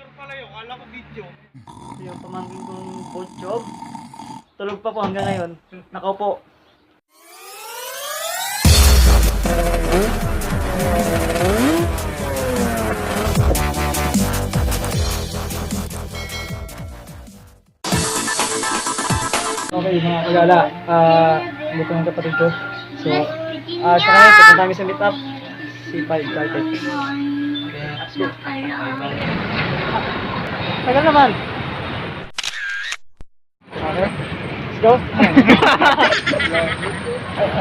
picture pala yun, kala ko video. Yung pamangkin kong Butchob, tulog pa po hanggang ngayon. Nakaupo. Okay mga kagala, dito ng kapatid ko. So, sa kanya, pupunta kami sa meetup. C5 Caltex. Okay, let's go. Tagal naman. Okay, let's go.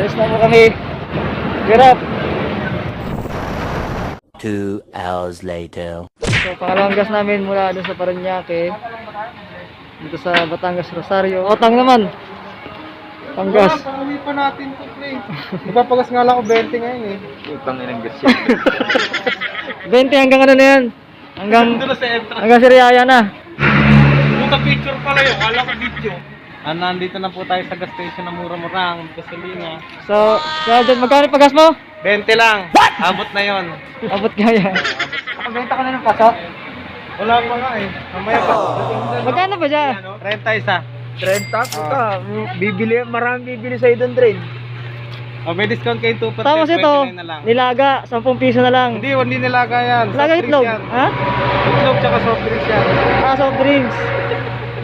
Alis na po kami. Girap. 2 hours later. So, pangalawang gas namin mula doon sa Parañaque. Dito sa Batangas, Rosario. Otang naman. Panggas. Pang-uwi pa natin to, pre. Ipapagas nga lang ako 20 ngayon eh. Utang inang gas yan. 20 hanggang ano na yan? Doon sa entrance. Hanggang Siriaya na. Puta picture pala yun, kala ko video. Nandito na po tayo sa gas station ng mura-murang gasolina. So, dyan, magkano pa gas mo? 20 lang. What? Abot na yon. Abot kaya. Kapag-benta ka na ng pasok? Wala pa nga eh. Mamaya pa. Magkano ba dyan? Renta isa. 30? Puta, bibili, maraming bibili sa'yo doon, Dren. Oh, may discount kayo 2%. Tapos ito, 29 na lang. nilaga, 10 piso na lang. Hindi nilaga yan. Nilaga Soft drinks itlog, yan. ha? Itlog tsaka soft drinks yan. Soft drinks.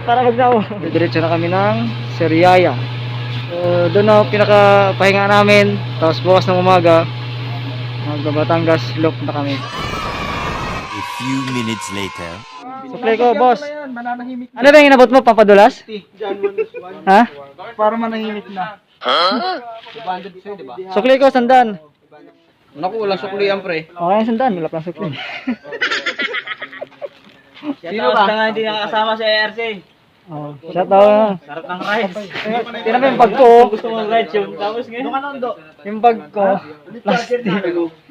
Para magdaw. Diretso na kami ng Siriaya. So, doon na pinakapahinga namin. Tapos bukas ng umaga, Batangas, loop na kami. A few minutes later. Supply ko, boss. Mananahimik Ano ba yung inabot mo, pampadulas? John 1+1. Ha? Para manahimik na. Banded sa'yo, diba? Sukli ko, sandan. Naku, walang suklihan, pre. Okay, sandan. Wala pang sukli. Sino ba? Nga hindi nakakasama sa ARC. Oh, shout out. Sarap ng rides. Tinan mo yung bag ko. Gusto mong rides yun. Tapos ngayon. Doon ka nando. Yung bag ko. Plastic.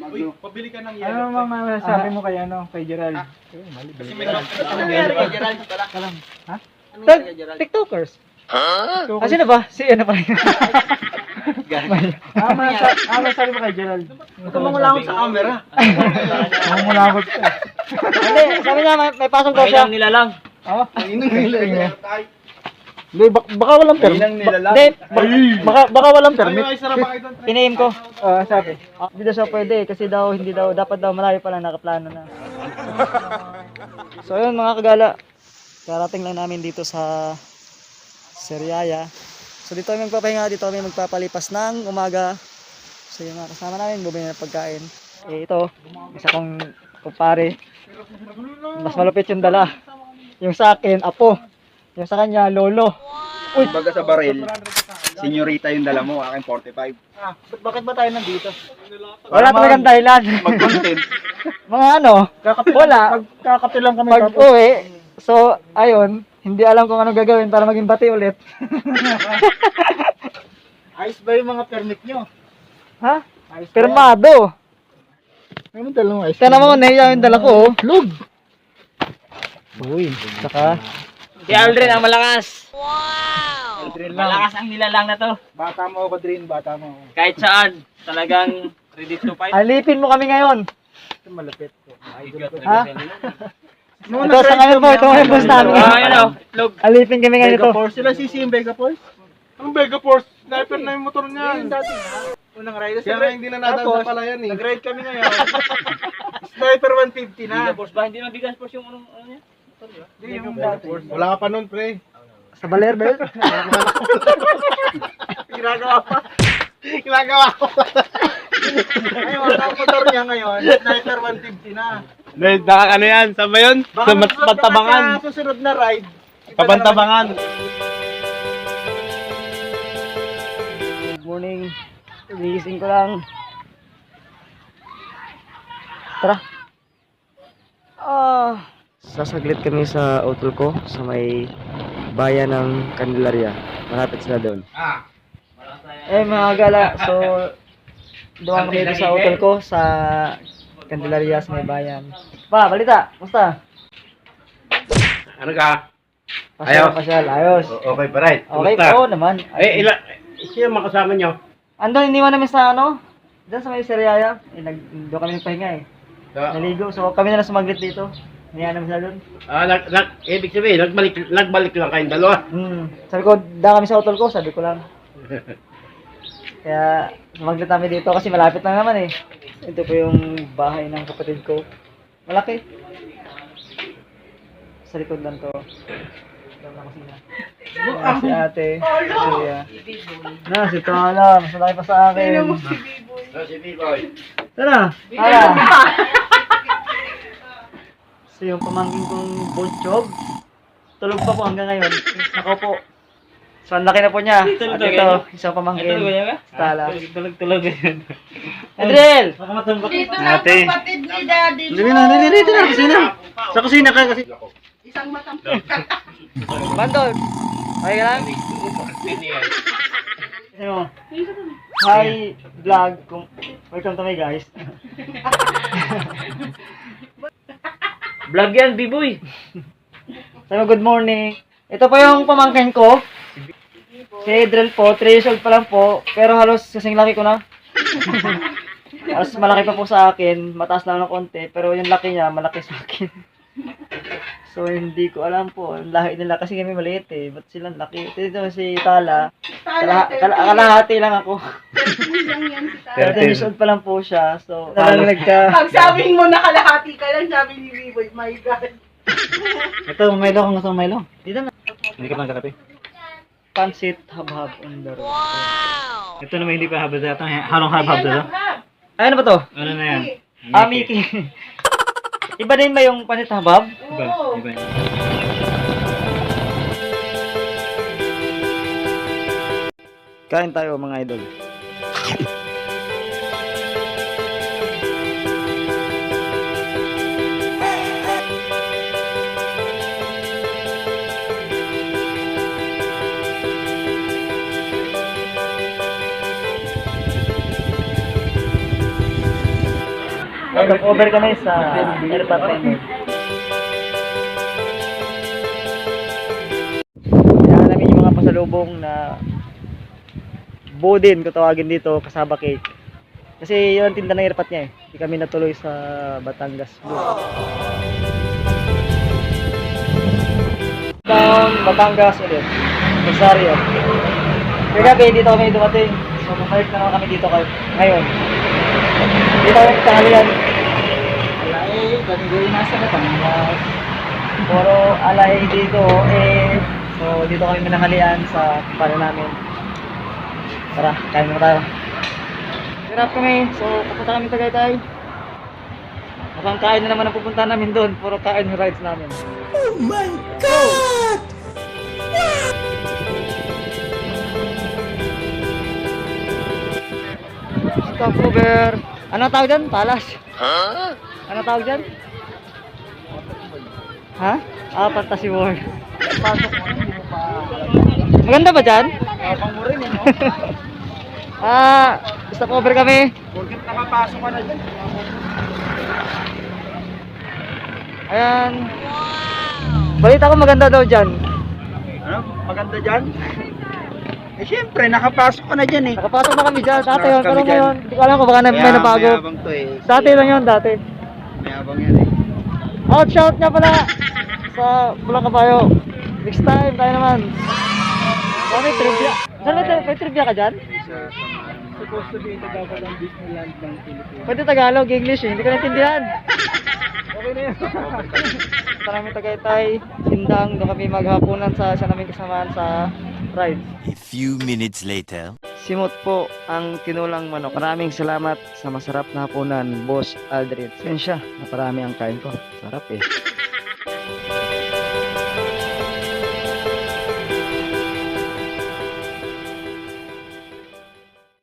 Uy, pabili ka ng yelo. Ano mga sabi mo kay ano, kay Gerald? Kasi may ano nangyari kay Gerald pala? Ha? TikTokers. Kasi na ba? Si ano pa rin? Ano sabi mo kay Gerald? Tumangulangot sa camera. Tumangulangot ka. Hindi, sabi niya may pasok daw siya. Nilalang. Oo. Hindi, baka walang permit. Hindi, baka walang permit. Pinaim ko. Sabi. Hindi daw siya pwede kasi daw hindi daw dapat daw malayo pa lang nakaplano na. So yun mga kagala. Karating lang namin dito sa Siriaya. So dito kami magpapahinga, dito kami magpapalipas ng umaga. So yung mga kasama namin, bumili ng pagkain. Ito, isa kong kumpare. Mas malupit yung dala. Yung sa akin, apo. Yung sa kanya, lolo. Uy, baga sa baril, senyorita yung dala mo, akin 45. Bakit ba tayo nandito? Wala talagang dahilan. Mag-content. Mga ano, wala. Magkakape lang kami. Pag uwi, so ayun, hindi alam kung ano gagawin para maging bati ulit. Ayos ba yung mga permit nyo? Ha? Pirmado. Ano dalawang ayos? Tignan mo, nahiya yung dala ko. Lug. Uy, saka Si Aldrin ang malakas. Wow! Malakas ang nilalang na to. Bata mo ako, Drin, bata mo. Kahit saan, talagang ready to fight. alipin mo kami ngayon. Ito malapit. Ha? Ito sa ngayon po, ito ang boss namin. Ano? Itlog. Alipin kami ngayon ito. Sila sisi yung Vega Force? Anong Vega Force? Sniper na yung motor niya. Unang rider. Kaya nga hindi na nadal pala yan eh. Nag-ride kami ngayon. Sniper 150 na. Vega Force ba? Hindi na Vega Force yung unang ano niya? Hindi yung dati. Wala ka pa nun, pre. Sa baler, bel. Ginagawa pa. Ginagawa ko. Ngayon, ang motor niya ngayon, Sniper 150 na. Ano yan? Saan ba yun? Baka Pantabangan. Sa susunod na ride. Papantabangan. Good morning. Gigising ko lang. Tara. Sasaglit kami sa hotel ko sa may bayan ng Candelaria. Malapit sila doon. Mga gala, so doon kami dito sa hotel ko sa Candelaria sa may bayan. Pa, balita, musta? Ano ka? Pasyal, ayos. Okay pa, right? Okay, oo naman. Sino makasama nyo? Andun, iniwan namin sa ano? Diyan sa may Siriaya. Doon kami nagpahinga eh. Naligo. So kami na lang sumaglit dito. Niya naman sila doon. Ibig sabihin, nagbalik lang kayong dalawa. Sabi ko, da kami sa utol ko, sabi ko lang. Kaya, maglit namin dito kasi malapit lang naman eh. Ito po yung bahay ng kapatid ko. Malaki. Sa likod lang to. Ito na kusina. Ayan, si ate. Si Tala. Mas malaki pa sa akin. Si Biboy. Tara. Tara. So yung pamangkin kong Bolchog, tulog pa po hanggang ngayon. Nakaupo. So ang laki na po niya. At ito, isang pamangkin. Tala. Tulog yun. Adriel! Dito na kapatid ni Daddy. Dito na, kusina. Sa kusina ka kasi. Isang matang. Bandol! Okay ka lang? Ano? Hi, vlog. Welcome to my guys. Vlog yan, Biboy. Sabi mo, good morning. Ito po yung pamangkin ko. Si Adriel po, 3 years old pa lang po. Pero halos kasing laki ko na. Halos malaki pa po sa akin. Mataas lang ng konti. Pero yung laki niya, malaki sa akin. So, hindi ko alam po. Ang lahi nila kasi kami maliit eh. Ba't silang laki? Ito si Tala. Kalahati lang ako. Lang yan si Tala. 13 years old pa lang po siya. So, nalalag ka. Pag sabing mo nakalahati ka lang, sabi ni Biboy, my God. Ito, Milo. Kung gusto mo Milo. Dito na. Hindi ka pang karapi. Pansit habhab on the road. Wow! Ito naman hindi pa habad ito. Halong habhab to. Ay, ano ba to? Ano na yan? Mickey. Iba din ba yung pansit habhab? Oo. Iba. Kain tayo mga idol. Over kami sa airport terminal. Kaya namin yung mga pasalubong na Bodin, kung tawagin dito, kasaba cake. Kasi yun ang tinda ng airport niya eh. Hindi kami natuloy sa Batangas. Down Batangas ulit. Rosario. Kagabi dito kami dumating. So bumalik na naman kami dito ngayon. Dito kami tanghalian. Alay, ganun nasa Batangas. Puro alay dito eh. So dito kami mananghalian sa para namin. Tara, kain mo tayo. Hirap kami, so pupunta kami Tagaytay. Mukhang kain na naman ang pupunta namin doon. Puro kain yung rides namin. Oh my God! Stopover. Ano tawag dyan? Palas. Huh? Ano tawag dyan? Ha? Fantasy World. Pasok mo, hindi mo pa. Maganda ba dyan? Pang mo rin, no? Stopover kami. Bakit nakapasok ka na dyan? Ayan. Balita ko maganda daw dyan. Ano? Maganda dyan? Eh syempre, nakapasok ka na dyan eh. Nakapasok na kami dyan. Dati yun. Nakapasok Pero kami dyan. ngayon, hindi ko alam kung baka may nabago. Mayabang to eh. Dati lang yun, dati. Mayabang yan eh. Shout nga pala sa Pulang Kabayo. Next time, tayo naman. May trivia. Saan may trivia ka dyan? Supposed to be Tagalog ang Disneyland ng Pilipinas. Pwede Tagalog, English eh. Hindi ko naintindihan. Okay na yun. Maraming Tagaytay. Sindang, doon kami maghapunan sa isa namin kasamaan sa ride. A few minutes later. Simot po ang tinulang manok. Maraming salamat sa masarap na hapunan, Boss Aldrin. Sensya, naparami ang kain ko. Sarap eh.